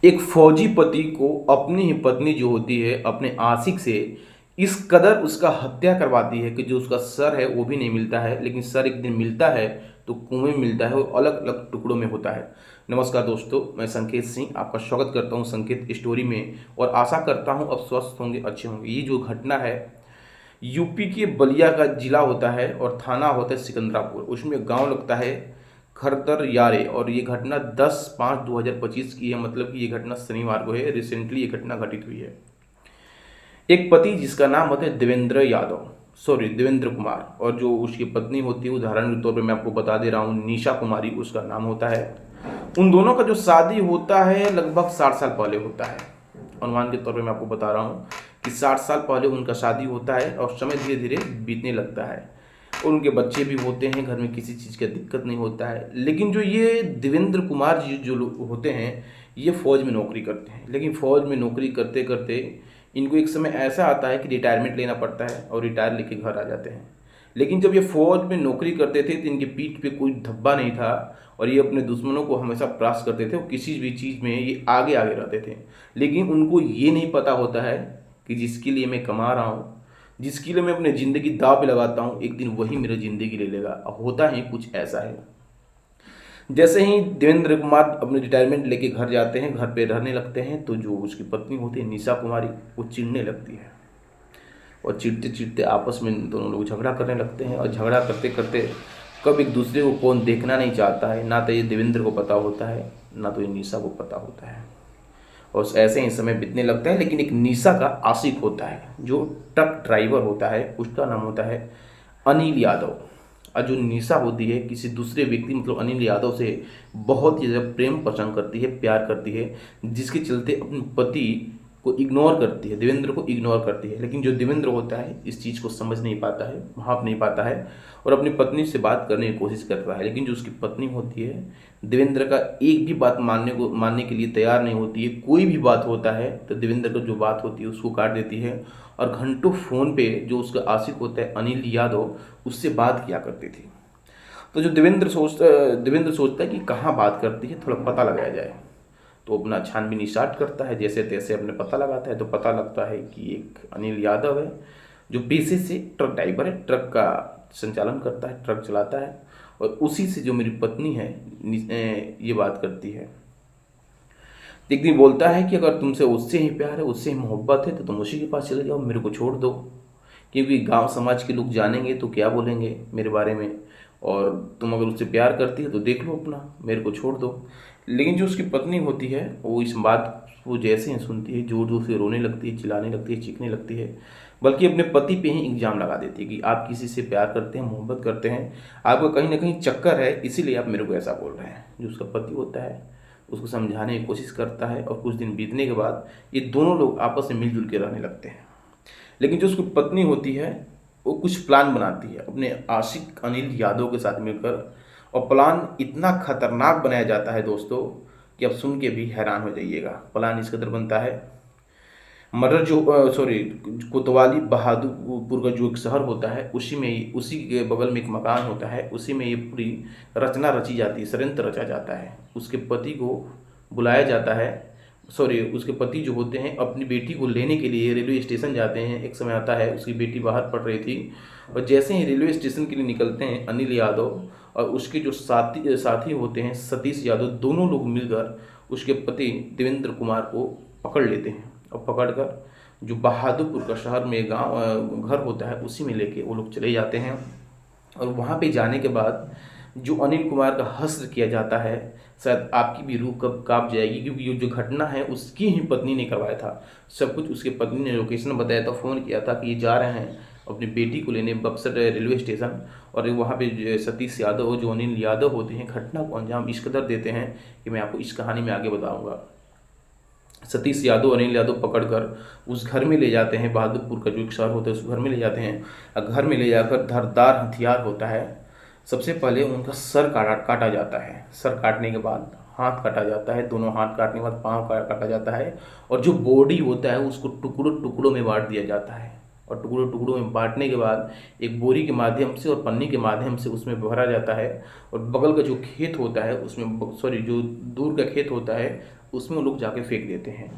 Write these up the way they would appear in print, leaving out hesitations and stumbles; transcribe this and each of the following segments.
एक फौजी पति को अपनी ही पत्नी जो होती है अपने आशिक से इस कदर उसका हत्या करवाती है कि जो उसका सर है वो भी नहीं मिलता है, लेकिन सर एक दिन मिलता है तो कुएं में मिलता है, वो अलग अलग टुकड़ों में होता है। नमस्कार दोस्तों, मैं संकेत सिंह आपका स्वागत करता हूं संकेत स्टोरी में, और आशा करता हूं अब स्वस्थ होंगे, अच्छे होंगे। ये जो घटना है यूपी के बलिया का जिला होता है और थाना होता है सिकंदरापुर। उसमें गांव लगता है खरदर यारे, और ये घटना 10/5/2025 की है। मतलब कि ये घटना शनिवार को है, रिसेंटली ये घटना घटित हुई है। एक पति जिसका नाम होता है देवेंद्र कुमार, और जो उसकी पत्नी होती है, उदाहरण के तौर पे मैं आपको बता दे रहा हूँ, निशा कुमारी उसका नाम होता है। उन दोनों का जो शादी होता है लगभग 60 साल पहले होता है। अनुमान के तौर पे मैं आपको बता रहा हूँ कि 60 साल पहले उनका शादी होता है, और समय धीरे धीरे बीतने लगता है और उनके बच्चे भी होते हैं, घर में किसी चीज़ का दिक्कत नहीं होता है। लेकिन जो ये देवेंद्र कुमार जी जो लोग होते हैं, ये फौज में नौकरी करते हैं। लेकिन फौज में नौकरी करते करते इनको एक समय ऐसा आता है कि रिटायरमेंट लेना पड़ता है, और रिटायर लेके घर आ जाते हैं। लेकिन जब ये फौज में नौकरी करते थे तो इनके पीठ पे कोई धब्बा नहीं था, और ये अपने दुश्मनों को हमेशा परास्त करते थे, और किसी भी चीज़ में ये आगे आगे रहते थे। लेकिन उनको ये नहीं पता होता है कि जिसके लिए मैं कमा रहा हूँ, जिसके लिए मैं अपनी ज़िंदगी दाव पे लगाता हूँ, एक दिन वही मेरी ज़िंदगी ले लेगा। अब होता ही कुछ ऐसा है। जैसे ही देवेंद्र कुमार अपने रिटायरमेंट लेके घर जाते हैं, घर पे रहने लगते हैं, तो जो उसकी पत्नी होती है निशा कुमारी, वो चिढ़ने लगती है, और चिढ़ते चिढ़ते आपस में दोनों लोग झगड़ा करने लगते हैं। और झगड़ा करते करते कब एक दूसरे को कौन देखना नहीं चाहता है, ना तो ये देवेंद्र को पता होता है, ना तो ये निशा को पता होता है। और ऐसे ही समय बीतने लगता है। लेकिन एक निशा का आशिक होता है, जो ट्रक ड्राइवर होता है, उसका नाम होता है अनिल यादव। और जो निशा होती है किसी दूसरे व्यक्ति मतलब अनिल यादव से बहुत ही ज़्यादा प्रेम पसंद करती है, प्यार करती है, जिसके चलते अपने पति को इग्नोर करती है, देवेंद्र को इग्नोर करती है। लेकिन जो देवेंद्र होता है इस चीज़ को समझ नहीं पाता है, भाप नहीं पाता है, और अपनी पत्नी से बात करने की कोशिश करता है। लेकिन जो उसकी पत्नी होती है देवेंद्र का एक भी बात मानने के लिए तैयार नहीं होती है। कोई भी बात होता है तो देवेंद्र का जो बात होती है उसको काट देती है, और घंटों फ़ोन पे जो उसका आशिक होता है अनिल यादव, उससे बात किया करती थी। तो जो देवेंद्र सोचता है कि कहाँ बात करती है, थोड़ा पता लगाया जाए। तो अपना छानबीन स्टार्ट करता है, जैसे तैसे अपने पता लगाता है, तो पता लगता है कि एक अनिल यादव है जो पेशे से ट्रक ड्राइवर है, ट्रक का संचालन करता है, ट्रक चलाता है, और उसी से जो मेरी पत्नी है ये बात करती है। एक दिन बोलता है कि अगर तुमसे उससे ही प्यार है, उससे ही मोहब्बत है, तो तुम उसी के पास चले जाओ, मेरे को छोड़ दो। क्योंकि गांव समाज के लोग जानेंगे तो क्या बोलेंगे मेरे बारे में, और तुम अगर उससे प्यार करती है तो देख लो अपना, मेरे को छोड़ दो। लेकिन जो उसकी पत्नी होती है वो इस बात को जैसे ही सुनती है, जोर जोर से रोने लगती है, चिल्लाने लगती है, चीखने लगती है, बल्कि अपने पति पे ही इल्ज़ाम लगा देती है कि आप किसी से प्यार करते हैं, मोहब्बत करते हैं, आपका कहीं ना कहीं चक्कर है, इसीलिए आप मेरे को ऐसा बोल रहे हैं। जो उसका पति होता है उसको समझाने की कोशिश करता है, और कुछ दिन बीतने के बाद ये दोनों लोग आपस में मिलजुल के रहने लगते हैं। लेकिन जो उसकी पत्नी होती है वो कुछ प्लान बनाती है अपने आशिक अनिल यादव के साथ मिलकर, और प्लान इतना खतरनाक बनाया जाता है दोस्तों कि आप सुन के भी हैरान हो जाइएगा। प्लान इस कदर बनता है, मर्डर जो कोतवाली बहादुरपुर का जो एक शहर होता है, उसी के बगल में एक मकान होता है, उसी में ये पूरी रचना रची जाती है, षड्यंत्र रचा जाता है। उसके पति को बुलाया जाता है, उसके पति जो होते हैं अपनी बेटी को लेने के लिए रेलवे स्टेशन जाते हैं। एक समय आता है उसकी बेटी बाहर पढ़ रही थी, और जैसे ही रेलवे स्टेशन के लिए निकलते हैं अनिल यादव और उसके जो साथी होते हैं सतीश यादव, दोनों लोग मिलकर उसके पति देवेंद्र कुमार को पकड़ लेते हैं, और पकड़कर जो बहादुरपुर का शहर में घर होता है उसी में लेके वो लोग चले जाते हैं। और वहाँ पे जाने के बाद जो अनिल कुमार का हश्र किया जाता है, शायद आपकी भी रूह कब कांप जाएगी, क्योंकि ये जो घटना है उसकी ही पत्नी ने करवाया था। सब कुछ उसके पत्नी ने लोकेशन बताया था, फ़ोन किया था कि ये जा रहे हैं अपनी बेटी को लेने बक्सर रेलवे स्टेशन। और वहाँ पे सतीश यादव जो अनिल यादव होते हैं घटना को अंजाम इस कदर देते हैं कि मैं आपको इस कहानी में आगे बताऊँगा। सतीश यादव अनिल यादव पकड़कर उस घर में ले जाते हैं, बहादुरपुर का जो एक शहर होता है उस घर में ले जाते हैं। और घर में ले जाकर धारदार हथियार होता है, सबसे पहले उनका सर काटा जाता है। सर काटने के बाद हाथ काटा जाता है, दोनों हाथ काटने के बाद पाँव काटा जाता है, और जो बॉडी होता है उसको टुकड़ों टुकड़ों में बांट दिया जाता है। और टुकड़ों टुकड़ों में बांटने के बाद एक बोरी के माध्यम से और पन्नी के माध्यम से उसमें भरा जाता है, और बगल का जो खेत होता है उसमें जो दूर का खेत होता है उसमें वो लोग जाके फेंक देते हैं।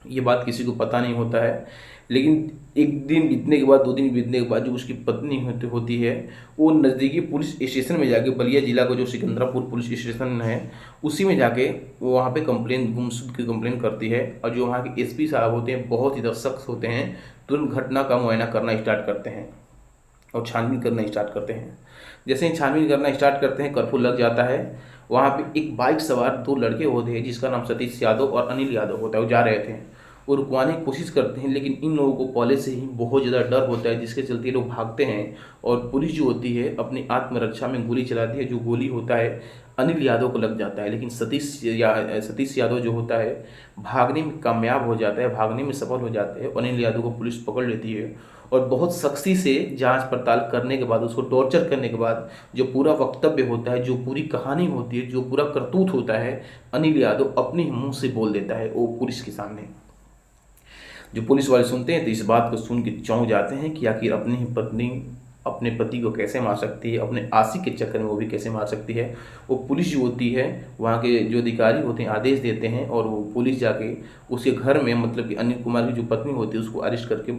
ये बात किसी को पता नहीं होता है, लेकिन एक दिन बीतने के बाद, 2 दिन बीतने के बाद जो उसकी पत्नी होती है, वो नज़दीकी पुलिस स्टेशन में जाके, बलिया जिला का जो सिकंदरापुर पुलिस स्टेशन है उसी में जाके वो वहाँ पे कंप्लेन, गुमशुद की कंप्लेन करती है। और जो वहाँ के एसपी साहब होते हैं, बहुत ही सख्त होते हैं, तुरंत घटना का मुआयना करना स्टार्ट करते हैं और छानबीन करना स्टार्ट करते हैं। जैसे ही छानबीन करना स्टार्ट करते हैं, कर्फ्यू लग जाता है। वहाँ पे एक बाइक सवार 2 लड़के होते हैं जिसका नाम सतीश यादव और अनिल यादव होता है, वो जा रहे थे। वो रुकवाने की कोशिश करते हैं, लेकिन इन लोगों को पहले से ही बहुत ज़्यादा डर होता है, जिसके चलते लोग भागते हैं। और पुलिस जो होती है अपनी आत्मरक्षा में गोली चलाती है। जो गोली होता है अनिल यादव को लग जाता है, लेकिन सतीश यादव जो होता है भागने में कामयाब हो जाता है, भागने में सफल हो जाते हैं। अनिल यादव को पुलिस पकड़ लेती है और बहुत सख्ती से जांच पड़ताल करने के बाद, उसको टॉर्चर करने के बाद, जो पूरा वक्तव्य होता है, जो पूरी कहानी होती है, जो पूरा करतूत होता है, अनिल यादव अपने ही मुंह से बोल देता है वो पुलिस के सामने। जो पुलिस वाले सुनते हैं तो इस बात को सुन के चौंक जाते हैं कि आखिर अपनी ही पत्नी अपने पति को कैसे मार सकती है, अपने आशिक के चक्कर में वो भी कैसे मार सकती है। वो पुलिस जो होती है, वहाँ के जो अधिकारी होते हैं आदेश देते हैं और वो पुलिस जाके उसके घर में, मतलब कि अनिल कुमार की जो पत्नी होती है उसको अरेस्ट करके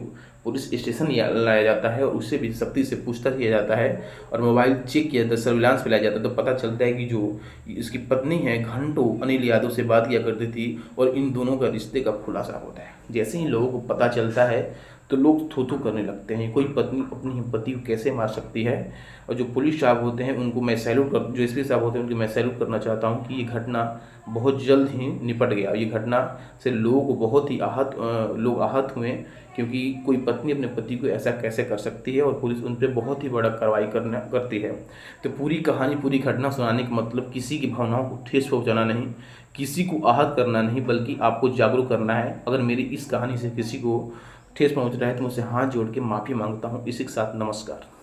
पुलिस स्टेशन लाया जाता है और उससे भी सख्ती से पूछताछ किया जाता है और मोबाइल चेक किया जाता है, सर्विलांस पे लाया जाता है। तो पता चलता है कि जो इसकी पत्नी है घंटों अनिल यादव से बात किया करती थी और इन दोनों का रिश्ते का खुलासा होता है। जैसे ही लोगों को पता चलता है तो लोग थू-थू करने लगते हैं, कोई पत्नी अपनी पति को कैसे मार सकती है। और जो पुलिस साहब होते हैं उनको मैं सैल्यूट कर, जो एसपी साहब होते हैं उनकी मैं सैल्यूट करना चाहता हूँ कि ये घटना बहुत जल्द ही निपट गया। ये घटना से लोगों को बहुत ही लोग आहत हुए, क्योंकि कोई पत्नी अपने पति को ऐसा कैसे कर सकती है और पुलिस उन पर बहुत ही बड़ा कार्रवाई करती है। तो पूरी कहानी, पूरी घटना सुनाने का मतलब किसी की भावनाओं को ठेस पहुँचाना नहीं, किसी को आहत करना नहीं, बल्कि आपको जागरूक करना है। अगर मेरी इस कहानी से किसी को ठेस पहुँच रहा है तो मुझसे हाथ जोड़ के माफ़ी मांगता हूँ। इसी के साथ नमस्कार।